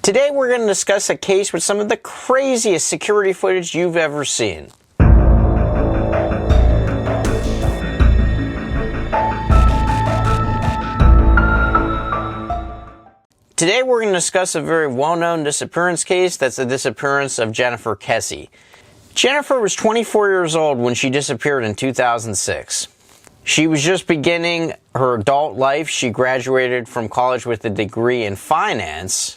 Today we're going to discuss a case with some of the craziest security footage you've ever seen. Today we're going to discuss a very well-known disappearance case. That's the disappearance of Jennifer Kesse. Jennifer was 24 years old when she disappeared in 2006. She was just beginning her adult life. She graduated from college with a degree in finance.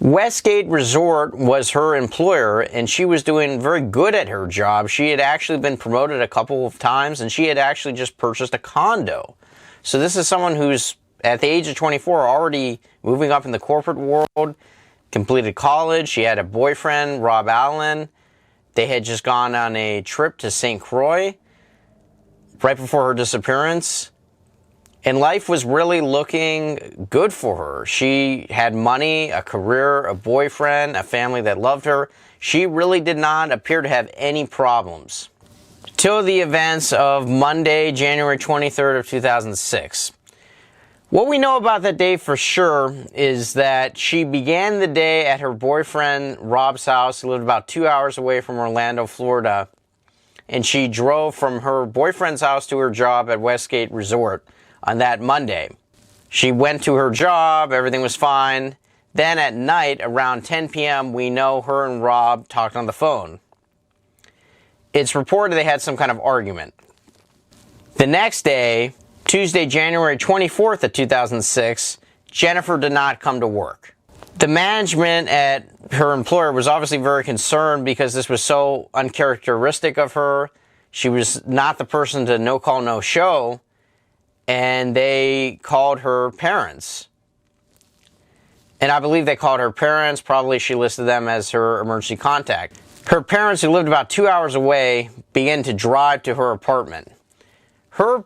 Westgate Resort was her employer, and she was doing very good at her job. She had actually been promoted a couple of times, and she had actually just purchased a condo. So this is someone who's, at the age of 24, already moving up in the corporate world, completed college. She had a boyfriend, Rob Allen. They had just gone on a trip to St. Croix right before her disappearance. And life was really looking good for her. She had money, a career, a boyfriend, a family that loved her. She really did not appear to have any problems. Till the events of Monday, January 23rd of 2006. What we know about that day for sure is that she began the day at her boyfriend Rob's house. He lived about 2 hours away from Orlando, Florida. And she drove from her boyfriend's house to her job at Westgate Resort on that Monday. She went to her job, everything was fine. Then at night, around 10 p.m., we know her and Rob talked on the phone. It's reported they had some kind of argument. The next day, Tuesday, January 24th of 2006, Jennifer did not come to work. The management at her employer was obviously very concerned because this was so uncharacteristic of her. She was not the person to no call, no show. And they called her parents. And I believe they called her parents. Probably she listed them as her emergency contact. Her parents, who lived about 2 hours away, began to drive to her apartment. Her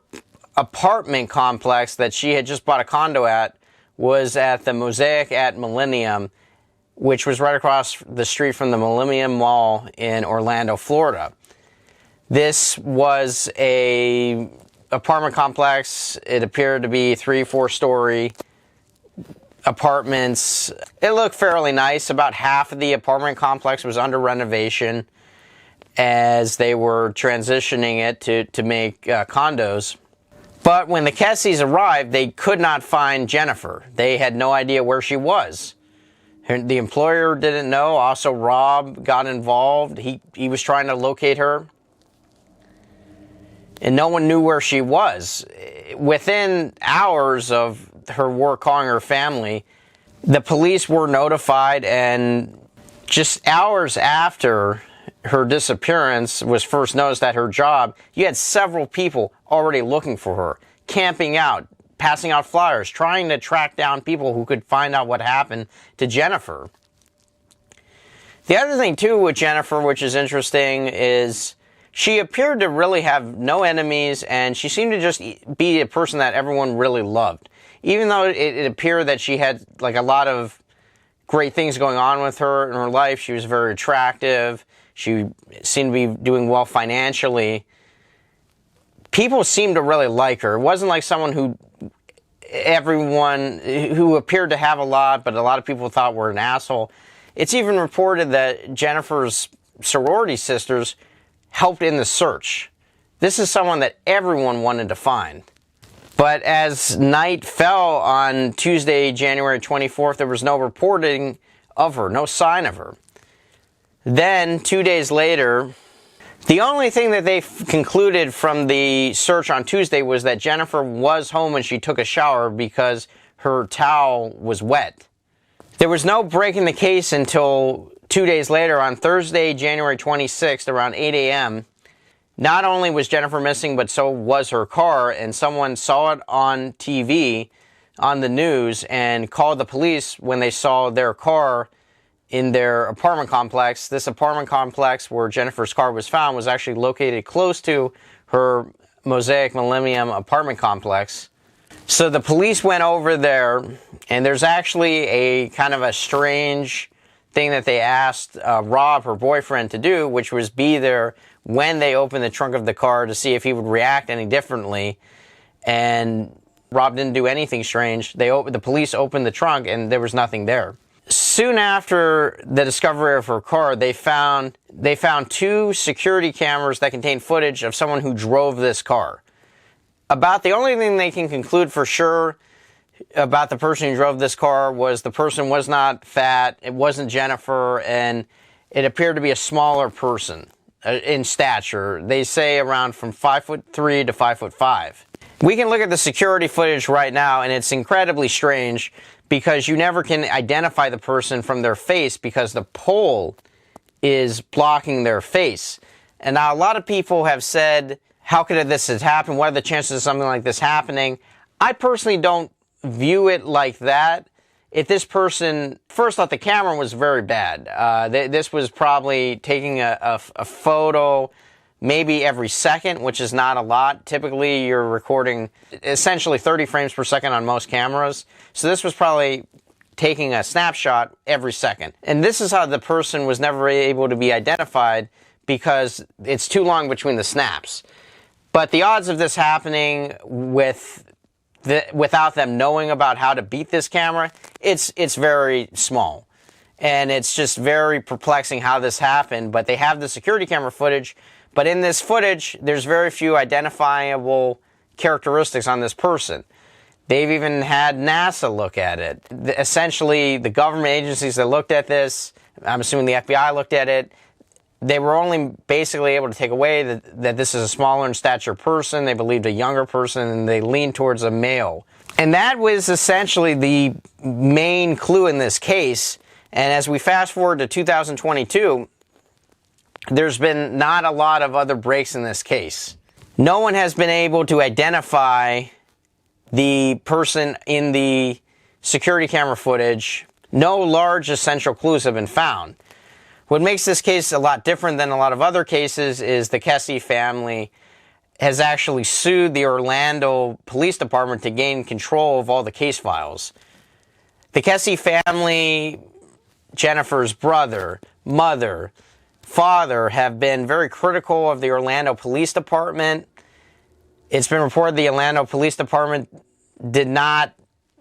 apartment complex that she had just bought a condo at was at the Mosaic at Millennium, which was right across the street from the Millennium Mall in Orlando, Florida. This was a apartment complex. It appeared to be 3-4 story apartments. It looked fairly nice. About half of the apartment complex was under renovation as they were transitioning it to make condos. But when the Kesses arrived, they could not find Jennifer. They had no idea where she was. The employer didn't know. Also, Rob got involved. He was trying to locate her. And no one knew where she was. Within hours of her work calling her family, the police were notified, and just hours after her disappearance was first noticed at her job, you had several people already looking for her, camping out, passing out flyers, trying to track down people who could find out what happened to Jennifer. The other thing, too, with Jennifer, which is interesting, is she appeared to really have no enemies, and she seemed to just be a person that everyone really loved. Even though it appeared that she had like a lot of great things going on with her in her life, she was very attractive, she seemed to be doing well financially. People seemed to really like her. It wasn't like someone who appeared to have a lot, but a lot of people thought were an asshole. It's even reported that Jennifer's sorority sisters helped in the search. This is someone that everyone wanted to find. But as night fell on Tuesday, January 24th, there was no reporting of her, no sign of her. Then, 2 days later, the only thing that they concluded from the search on Tuesday was that Jennifer was home when she took a shower because her towel was wet. There was no breaking the case until 2 days later, on Thursday, January 26th, around 8 a.m., not only was Jennifer missing, but so was her car, and someone saw it on TV, on the news, and called the police when they saw their car in their apartment complex. This apartment complex where Jennifer's car was found was actually located close to her Mosaic Millennium apartment complex. So the police went over there, and there's actually a kind of a strange thing that they asked Rob, her boyfriend, to do, which was be there when they opened the trunk of the car to see if he would react any differently. And Rob didn't do anything strange. The police opened the trunk, and there was nothing there. soon after the discovery of her car, they found 2 security cameras that contained footage of someone who drove this car. About the only thing they can conclude for sure about the person who drove this car was the person was not fat, it wasn't Jennifer, and it appeared to be a smaller person in stature. They say around from 5'3" to 5'5". We can look at the security footage right now, and it's incredibly strange because you never can identify the person from their face because the pole is blocking their face. And now a lot of people have said, how could this have happened? What are the chances of something like this happening? I personally don't view it like that. If this person, first off, the camera was very bad. This was probably taking a photo maybe every second, which is not a lot. Typically, you're recording essentially 30 frames per second on most cameras. So this was probably taking a snapshot every second. And this is how the person was never able to be identified because it's too long between the snaps. But the odds of this happening without them knowing about how to beat this camera, it's very small. And it's just very perplexing how this happened. But they have the security camera footage. But in this footage, there's very few identifiable characteristics on this person. They've even had NASA look at it. Essentially, the government agencies that looked at this, I'm assuming the FBI looked at it, they were only basically able to take away that this is a smaller in stature person. They believed a younger person, and they leaned towards a male. And that was essentially the main clue in this case. And as we fast forward to 2022, there's been not a lot of other breaks in this case. No one has been able to identify the person in the security camera footage. No large essential clues have been found. What makes this case a lot different than a lot of other cases is the Kesse family has actually sued the Orlando Police Department to gain control of all the case files. The Kesse family, Jennifer's brother, mother, father have been very critical of the Orlando Police Department. It's been reported the Orlando Police Department did not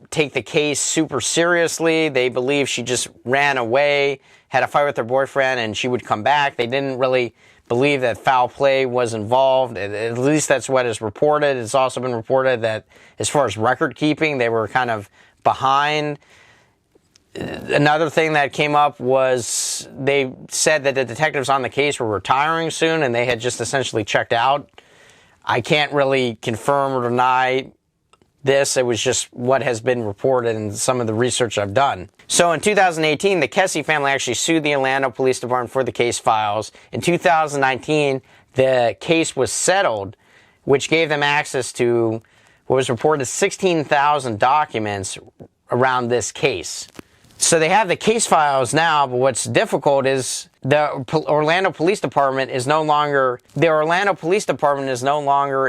take the case super seriously. They believe she just ran away, had a fight with her boyfriend, and she would come back. They didn't really believe that foul play was involved. At least that's what is reported. It's also been reported that as far as record keeping, they were kind of behind. Another thing that came up was they said that the detectives on the case were retiring soon and they had just essentially checked out. I can't really confirm or deny this. It was just what has been reported in some of the research I've done. So in 2018, the Kesse family actually sued the Orlando Police Department for the case files. In 2019, the case was settled, which gave them access to what was reported as 16,000 documents around this case. So they have the case files now, but what's difficult is the Orlando Police Department is no longer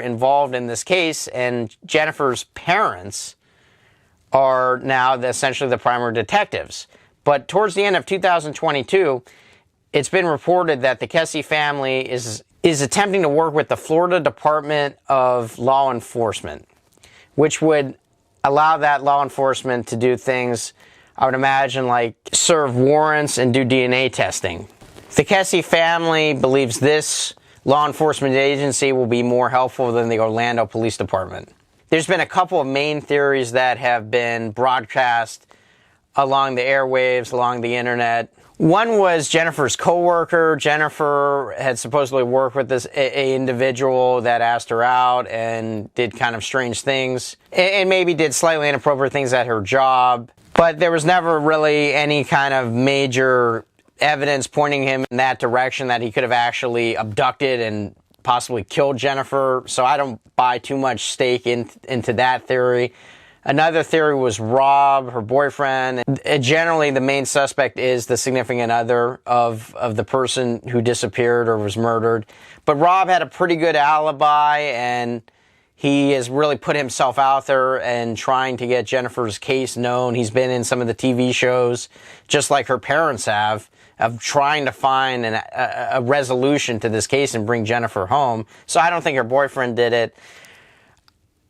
involved in this case, and Jennifer's parents are now essentially the primary detectives. But towards the end of 2022, it's been reported that the Kesse family is attempting to work with the Florida Department of Law Enforcement, which would allow that law enforcement to do things, I would imagine, like serve warrants and do DNA testing. The Kesse family believes this law enforcement agency will be more helpful than the Orlando Police Department. There's been a couple of main theories that have been broadcast along the airwaves, along the internet. One was Jennifer's coworker. Jennifer had supposedly worked with this individual that asked her out and did kind of strange things and maybe did slightly inappropriate things at her job. But there was never really any kind of major evidence pointing him in that direction that he could have actually abducted and possibly killed Jennifer. So I don't buy too much stake into that theory. Another theory was Rob, her boyfriend. Generally, the main suspect is the significant other of the person who disappeared or was murdered. But Rob had a pretty good alibi, and he has really put himself out there and trying to get Jennifer's case known. He's been in some of the TV shows, just like her parents have, of trying to find a resolution to this case and bring Jennifer home. So I don't think her boyfriend did it.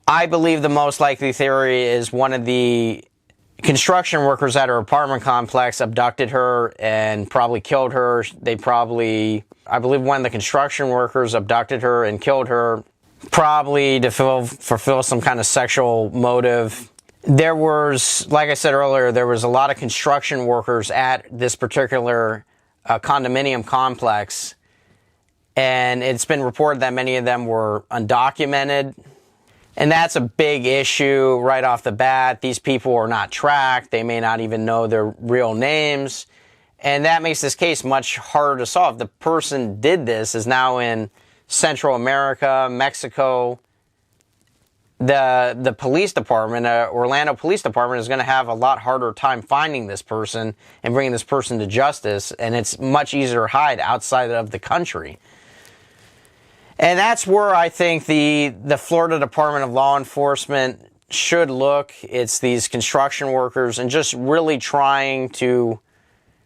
I believe the most likely theory is one of the construction workers at her apartment complex abducted her and probably killed her. I believe one of the construction workers abducted her and killed her, probably to fulfill some kind of sexual motive. There was, like I said earlier, there was a lot of construction workers at this particular condominium complex, and it's been reported that many of them were undocumented. And that's a big issue right off the bat. These people are not tracked. They may not even know their real names. And that makes this case much harder to solve. The person did this is now in Central America, Mexico. The police department, Orlando Police Department, is going to have a lot harder time finding this person and bringing this person to justice. And it's much easier to hide outside of the country. And that's where I think the Florida Department of Law Enforcement should look. It's these construction workers and just really try to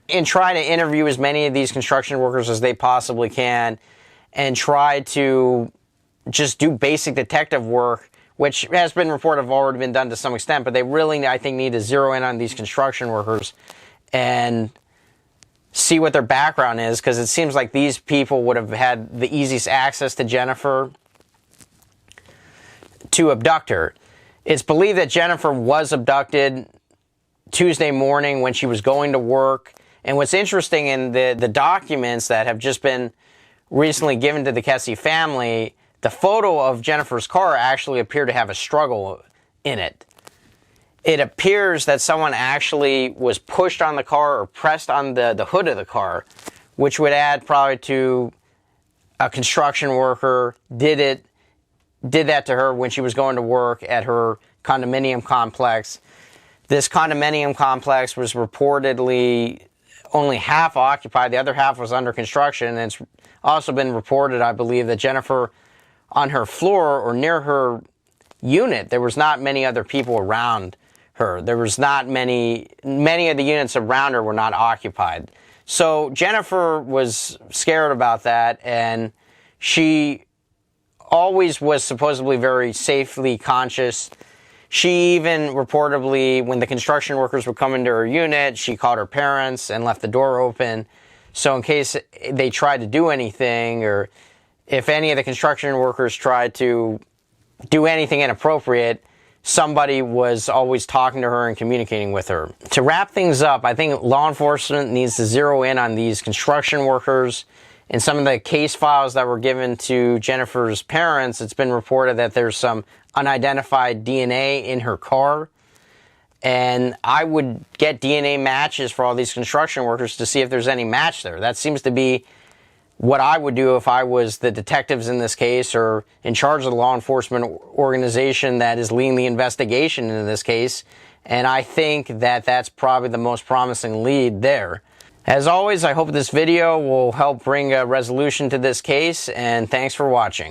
interview as many of these construction workers as they possibly can and try to just do basic detective work, which has been reported have already been done to some extent, but they really, I think, need to zero in on these construction workers and see what their background is, because it seems like these people would have had the easiest access to Jennifer to abduct her. It's believed that Jennifer was abducted Tuesday morning when she was going to work. And what's interesting in the documents that have just been recently given to the Kesse family, the photo of Jennifer's car actually appeared to have a struggle in it. It appears that someone actually was pushed on the car or pressed on the hood of the car, which would add probably to a construction worker did that to her when she was going to work at her condominium complex. This condominium complex was reportedly only half occupied. The other half was under construction. And it's also been reported, I believe, that Jennifer, on her floor or near her unit, there was not many other people around her. There was not many of the units around her were not occupied. So Jennifer was scared about that, and she always was supposedly very safely conscious. She even reportedly, when the construction workers would come into her unit, she called her parents and left the door open. So in case they tried to do anything, or if any of the construction workers tried to do anything inappropriate, somebody was always talking to her and communicating with her. To wrap things up, I think law enforcement needs to zero in on these construction workers. In some of the case files that were given to Jennifer's parents, it's been reported that there's some unidentified DNA in her car. And I would get DNA matches for all these construction workers to see if there's any match there. That seems to be what I would do if I was the detectives in this case or in charge of the law enforcement organization that is leading the investigation into this case. And I think that that's probably the most promising lead there. As always, I hope this video will help bring a resolution to this case, and thanks for watching.